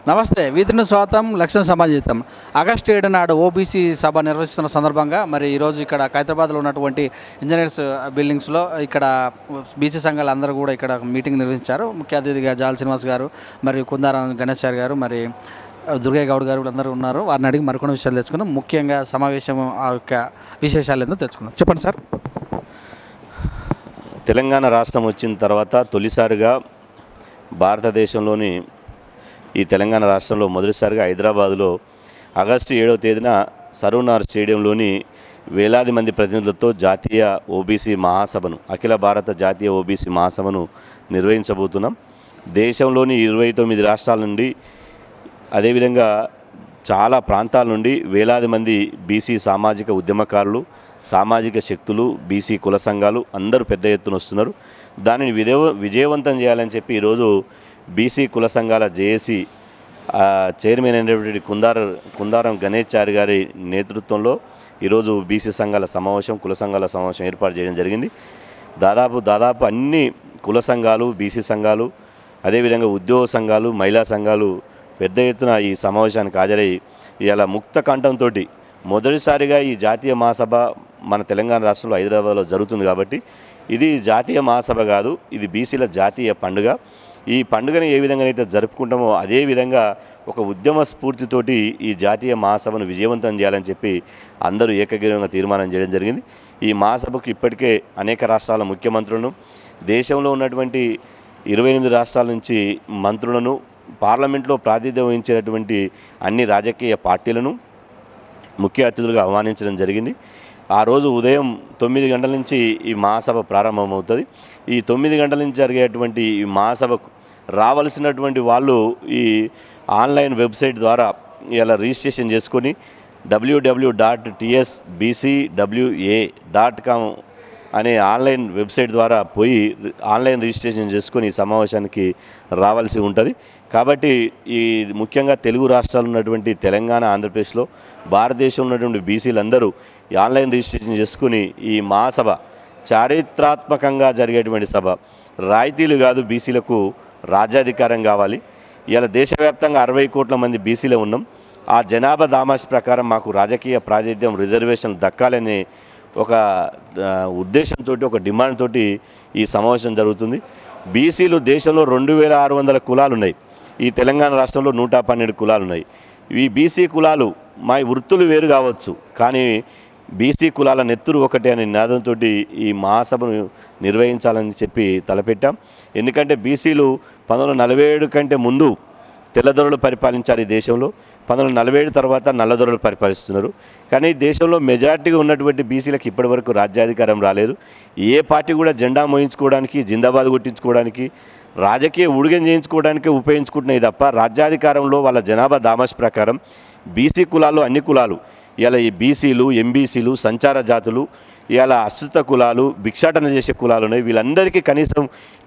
నమస్తే. వీధిని స్వాగతం, లక్ష్యం సమాజితం. ఆగస్టు 7 నాడు ఓబీసీ సభ నిర్వహిస్తున్న సందర్భంగా మరి ఈరోజు ఇక్కడ హైదరాబాద్లో ఉన్నటువంటి ఇంజనీర్స్ బిల్డింగ్స్లో ఇక్కడ బీసీ సంఘాలు అందరూ కూడా ఇక్కడ మీటింగ్ నిర్వహించారు. ముఖ్య అతిథిగా జాల్ శ్రీనివాస్ గారు, మరియు కుందారం గణేశారి గారు, మరి దుర్గయ్య గౌడ్ గారు అందరూ ఉన్నారు. వారిని అడిగి మరికొన్ని విషయాలు తెచ్చుకున్నాం. ముఖ్యంగా సమావేశం ఆ యొక్క విశేషాలు ఏందో తెచ్చుకున్నాం. చెప్పండి సార్. తెలంగాణ రాష్ట్రం వచ్చిన తర్వాత తొలిసారిగా భారతదేశంలోని ఈ తెలంగాణ రాష్ట్రంలో మొదటిసారిగా హైదరాబాదులో ఆగస్టు 7వ తేదీన సరూనార్ స్టేడియంలోని వేలాది మంది ప్రతినిధులతో జాతీయ ఓబీసీ మహాసభను, అఖిల భారత జాతీయ ఓబీసీ మహాసభను నిర్వహించబోతున్నాం. దేశంలోని 29 రాష్ట్రాల నుండి, అదేవిధంగా చాలా ప్రాంతాల నుండి వేలాది మంది బీసీ సామాజిక ఉద్యమకారులు, సామాజిక శక్తులు, బీసీ కుల సంఘాలు అందరూ పెద్ద ఎత్తున వస్తున్నారు. దానిని విజయవంతం చేయాలని చెప్పి ఈరోజు బీసీ కుల సంఘాల జేఏసీ చైర్మన్ అయినటువంటి కుందారం గణేశారి గారి నేతృత్వంలో ఈరోజు బీసీ సంఘాల సమావేశం, కుల సంఘాల సమావేశం ఏర్పాటు చేయడం జరిగింది. దాదాపు అన్ని కుల సంఘాలు, బీసీ సంఘాలు, అదేవిధంగా ఉద్యోగ సంఘాలు, మహిళా సంఘాలు పెద్ద ఎత్తున ఈ సమావేశానికి హాజరై ఇలా ముక్త కంఠంతో మొదటిసారిగా ఈ జాతీయ మహాసభ మన తెలంగాణ రాష్ట్రంలో హైదరాబాద్లో జరుగుతుంది. కాబట్టి ఇది జాతీయ మహాసభ కాదు, ఇది బీసీల జాతీయ పండుగ. ఈ పండుగను ఏ విధంగానైతే జరుపుకుంటామో అదేవిధంగా ఒక ఉద్యమ స్ఫూర్తితోటి ఈ జాతీయ మహాసభను విజయవంతం చేయాలని చెప్పి అందరూ ఏకగ్రీవంగా తీర్మానం చేయడం జరిగింది. ఈ మహాసభకు ఇప్పటికే అనేక రాష్ట్రాల ముఖ్యమంత్రులను, దేశంలో ఉన్నటువంటి 28 రాష్ట్రాల నుంచి మంత్రులను, పార్లమెంట్లో ప్రాతినిధ్యం వహించేటటువంటి అన్ని రాజకీయ పార్టీలను ముఖ్య అతిథులుగా ఆహ్వానించడం జరిగింది. ఆ రోజు ఉదయం 9 గంటల నుంచి ఈ మహాసభ ప్రారంభమవుతుంది. ఈ 9 గంటల నుంచి జరిగేటువంటి ఈ మహాసభకు రావాల్సినటువంటి వాళ్ళు ఈ ఆన్లైన్ వెబ్సైట్ ద్వారా ఇలా రిజిస్ట్రేషన్ చేసుకొని www.tsbcwa.com అనే ఆన్లైన్ వెబ్సైట్ ద్వారా పోయి ఆన్లైన్ రిజిస్ట్రేషన్ చేసుకొని ఈ సమావేశానికి రావాల్సి ఉంటుంది. కాబట్టి ఈ ముఖ్యంగా తెలుగు రాష్ట్రాలు ఉన్నటువంటి తెలంగాణ, ఆంధ్రప్రదేశ్లో భారతదేశంలో ఉన్నటువంటి బీసీలందరూ ఈ ఆన్లైన్ రిజిస్ట్రేషన్ చేసుకుని ఈ మహాసభ చారిత్రాత్మకంగా జరిగేటువంటి సభ. రాయితీలు కాదు, బీసీలకు రాజ్యాధికారం కావాలి. ఇలా దేశవ్యాప్తంగా 60 కోట్ల మంది బీసీలే ఉన్నాం. ఆ జనాభా దామాష్ ప్రకారం మాకు రాజకీయ ప్రాతినిధ్యం, రిజర్వేషన్ దక్కాలనే ఒక ఉద్దేశంతో, ఒక డిమాండ్ తోటి ఈ సమావేశం జరుగుతుంది. బీసీలు దేశంలో 2600 కులాలు ఉన్నాయి. ఈ తెలంగాణ రాష్ట్రంలో 112 కులాలు ఉన్నాయి. ఈ బీసీ కులాలు మా వృత్తులు వేరు కావచ్చు, కానీ బీసీ కులాల నెత్తురు ఒకటే అనే నినాదంతో ఈ మహాసభను నిర్వహించాలని చెప్పి తలపెట్టాం. ఎందుకంటే బీసీలు 1947 కంటే ముందు తెల్లదొరలు పరిపాలించారు ఈ దేశంలో. 1947 తర్వాత నల్లదొరలు పరిపాలిస్తున్నారు. కానీ దేశంలో మెజార్టీగా ఉన్నటువంటి బీసీలకు ఇప్పటివరకు రాజ్యాధికారం రాలేదు. ఏ పార్టీ కూడా జెండా మోయించుకోవడానికి, జిందాబాద్ కొట్టించుకోవడానికి, రాజకీయ ఉడిగం చేయించుకోవడానికి ఉపయోగించుకుంటున్నాయి తప్ప రాజ్యాధికారంలో వాళ్ళ జనాభా దామాష్ ప్రకారం బీసీ కులాల్లో అన్ని కులాలు, ఇలా ఈ బీసీలు, ఎంబీసీలు, సంచార జాతులు, ఇలా అశ్రుత కులాలు, భిక్షాటన చేసే కులాలు ఉన్నాయి. వీళ్ళందరికీ కనీసం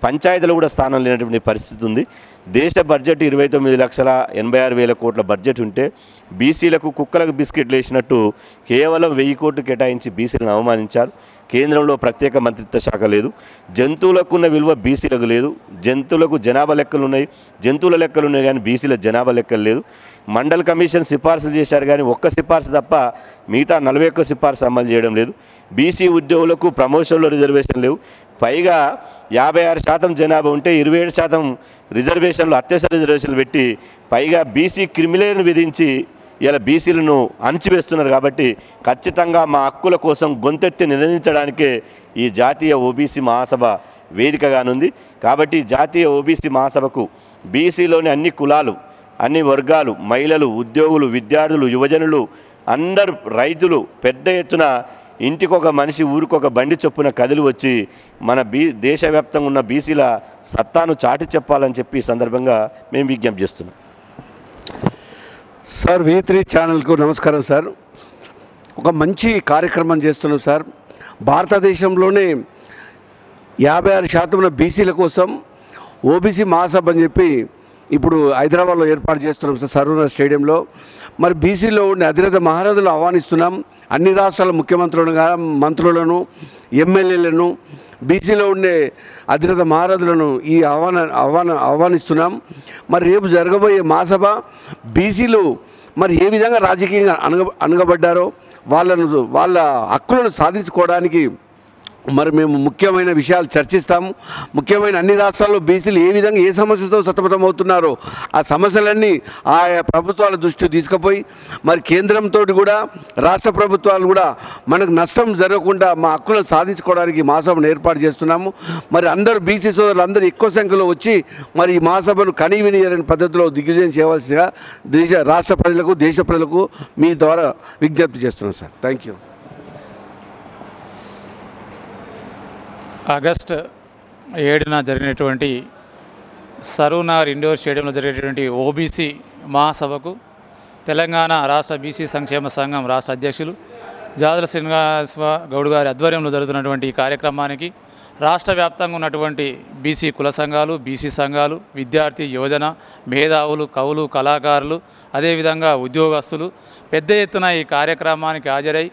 పంచాయతీలో కూడా స్థానం లేనటువంటి పరిస్థితి ఉంది. దేశ బడ్జెట్ 29,86,000 కోట్ల బడ్జెట్ ఉంటే బీసీలకు కుక్కలకు బిస్కెట్లు వేసినట్టు కేవలం 1000 కోట్లు కేటాయించి బీసీలను అవమానించారు. కేంద్రంలో ప్రత్యేక మంత్రిత్వ శాఖ లేదు. జంతువులకు ఉన్న విలువ బీసీలకు లేదు. జంతువులకు జనాభా లెక్కలు ఉన్నాయి, జంతువుల లెక్కలు ఉన్నాయి, కానీ బీసీల జనాభా లెక్కలు లేదు. మండల్ కమిషన్ సిఫార్సులు చేశారు, కానీ ఒక్క సిఫార్సు తప్ప మిగతా 41 సిఫార్సు అమలు చేయడం లేదు. బీసీ ఉద్యోగులకు ప్రమోషన్లో రిజర్వేషన్ లేవు. పైగా 56% జనాభా ఉంటే 27% రిజర్వేషన్లు, అత్యవసర రిజర్వేషన్లు పెట్టి పైగా బీసీ క్రిమిలేను విధించి ఇలా బీసీలను అణచివేస్తున్నారు. కాబట్టి ఖచ్చితంగా మా హక్కుల కోసం గొంతెత్తి నిలదించడానికే ఈ జాతీయ ఓబీసీ మహాసభ వేదికగానుంది. కాబట్టి జాతీయ ఓబీసీ మహాసభకు బీసీలోని అన్ని కులాలు, అన్ని వర్గాలు, మహిళలు, ఉద్యోగులు, విద్యార్థులు, యువజనులు, అందరూ, రైతులు పెద్ద ఎత్తున ఇంటికొక మనిషి, ఊరికొక బండి చొప్పున కదిలి వచ్చి మన దేశవ్యాప్తంగా ఉన్న బీసీల సత్తాను చాటి చెప్పాలని చెప్పి ఈ సందర్భంగా మేము విజ్ఞప్తి చేస్తున్నాం. సార్, V3 ఛానల్కు నమస్కారం సార్. ఒక మంచి కార్యక్రమం చేస్తున్నాం సార్. భారతదేశంలోనే 56% బీసీల కోసం ఓబీసీ మహాసభ అని చెప్పి ఇప్పుడు హైదరాబాద్లో ఏర్పాటు చేస్తున్నాం సార్ సర్వనగర్ స్టేడియంలో. మరి బీసీలో ఉండే అధినేత మహారాజులు ఆహ్వానిస్తున్నాం. అన్ని రాష్ట్రాల ముఖ్యమంత్రులుగా మంత్రులను ఎమ్మెల్యేలను బీసీలో ఉండే అధినేత మహారాజులను ఈ ఆహ్వానిస్తున్నాం. మరి రేపు జరగబోయే మహాసభ బీసీలు మరి ఏ విధంగా రాజకీయంగా అనగబడ్డారో వాళ్ళ హక్కులను సాధించుకోవడానికి మరి మేము ముఖ్యమైన విషయాలు చర్చిస్తాము. ముఖ్యమైన అన్ని రాష్ట్రాల్లో బీసీలు ఏ విధంగా ఏ సమస్యతో సతమతమవుతున్నారో ఆ సమస్యలన్నీ ఆయా ప్రభుత్వాల దృష్టికి తీసుకుపోయి మరి కేంద్రంతో కూడా రాష్ట్ర ప్రభుత్వాలు కూడా మనకు నష్టం జరగకుండా మా హక్కులను సాధించుకోవడానికి మహాసభను ఏర్పాటు చేస్తున్నాము. మరి అందరూ బీసీ సోదరులు అందరూ ఎక్కువ సంఖ్యలో వచ్చి మరి ఈ మహాసభను కనీవినియని పద్ధతిలో దిగ్విజయం చేయవలసిగా రాష్ట్ర ప్రజలకు దేశ ప్రజలకు మీ ద్వారా విజ్ఞప్తి చేస్తున్నాం సార్. Thank you. ఆగస్టు 7న జరిగినటువంటి సరూనగర్ ఇండోర్ స్టేడియంలో జరిగేటువంటి ఓబీసీ మహాసభకు తెలంగాణ రాష్ట్ర బీసీ సంక్షేమ సంఘం రాష్ట్ర అధ్యక్షులు జాజుల శ్రీనివాస గౌడ్ గారి ఆధ్వర్యంలో జరుగుతున్నటువంటి ఈ కార్యక్రమానికి రాష్ట్ర వ్యాప్తంగా ఉన్నటువంటి బీసీ కుల సంఘాలు, బీసీ సంఘాలు, విద్యార్థి యువజన, మేధావులు, కవులు, కళాకారులు, అదేవిధంగా ఉద్యోగస్తులు పెద్ద ఎత్తున ఈ కార్యక్రమానికి హాజరై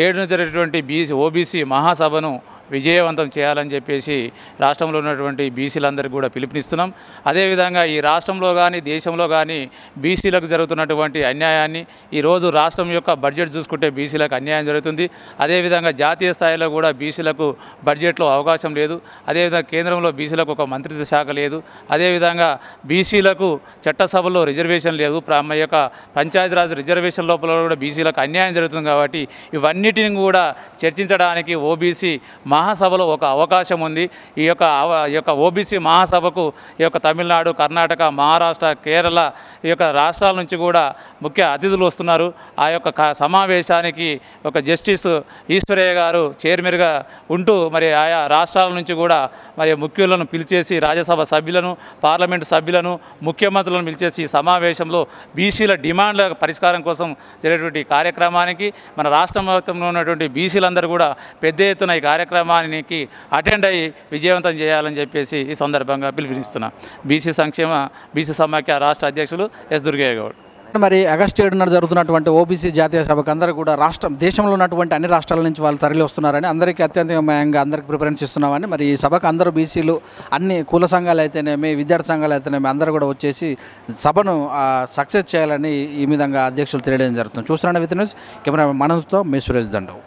7న జరిగేటువంటి ఓబీసీ మహాసభను విజయవంతం చేయాలని చెప్పేసి రాష్ట్రంలో ఉన్నటువంటి బీసీలందరికీ కూడా పిలుపునిస్తున్నాం. అదేవిధంగా ఈ రాష్ట్రంలో కానీ దేశంలో కానీ బీసీలకు జరుగుతున్నటువంటి అన్యాయాన్ని ఈరోజు రాష్ట్రం యొక్క బడ్జెట్ చూసుకుంటే బీసీలకు అన్యాయం జరుగుతుంది. అదేవిధంగా జాతీయ స్థాయిలో కూడా బీసీలకు బడ్జెట్లో అవకాశం లేదు. అదేవిధంగా కేంద్రంలో బీసీలకు ఒక మంత్రిత్వ శాఖ లేదు. అదేవిధంగా బీసీలకు చట్టసభలో రిజర్వేషన్ లేదు. ఈ యొక్క పంచాయతీరాజ్ రిజర్వేషన్ లోపల కూడా బీసీలకు అన్యాయం జరుగుతుంది. కాబట్టి ఇవన్నిటిని కూడా చర్చించడానికి ఓబీసీ మహాసభలో ఒక అవకాశం ఉంది. ఈ యొక్క ఓబీసీ మహాసభకు ఈ యొక్క తమిళనాడు, కర్ణాటక, మహారాష్ట్ర, కేరళ ఈ యొక్క రాష్ట్రాల నుంచి కూడా ముఖ్య అతిథులు వస్తున్నారు. ఆ యొక్క సమావేశానికి ఒక జస్టిస్ ఈశ్వరయ్య గారు చైర్మన్గా ఉంటూ మరి ఆయా రాష్ట్రాల నుంచి కూడా మరి ముఖ్యులను పిలిచేసి రాజ్యసభ సభ్యులను, పార్లమెంటు సభ్యులను, ముఖ్యమంత్రులను పిలిచేసి ఈ సమావేశంలో బీసీల డిమాండ్ల పరిష్కారం కోసం జరిగేటువంటి కార్యక్రమానికి మన రాష్ట్ర మొత్తంలో ఉన్నటువంటి బీసీలందరూ కూడా పెద్ద ఎత్తున ఈ కార్యక్రమానికి అటెండ్ అయ్యి విజయవంతం చేయాలని చెప్పేసి ఈ సందర్భంగా పిలుపునిస్తున్నా. బీసీ సమాఖ్య రాష్ట్ర అధ్యక్షులు ఎస్ దుర్గయ్య గౌడ్. మరి ఆగస్టు 7న జరుగుతున్నటువంటి ఓబీసీ జాతీయ సభకు అందరూ కూడా దేశంలో ఉన్నటువంటి అన్ని రాష్ట్రాల నుంచి వాళ్ళు తరలి వస్తున్నారని అందరికీ అత్యంతంగా అందరికీ ప్రిఫరెన్స్ ఇస్తున్నామని మరి ఈ సభకు అందరూ బీసీలు అన్ని కుల సంఘాలు అయితేనేమి విద్యార్థి సంఘాలు అయితేనేమి అందరూ కూడా వచ్చేసి సభను సక్సెస్ చేయాలని ఈ విధంగా అధ్యక్షులు తెలియడం జరుగుతుంది. చూస్తున్నాను విత్ న్యూస్ కెమెరా మనసుతో మీ సురేష్ దండవ్.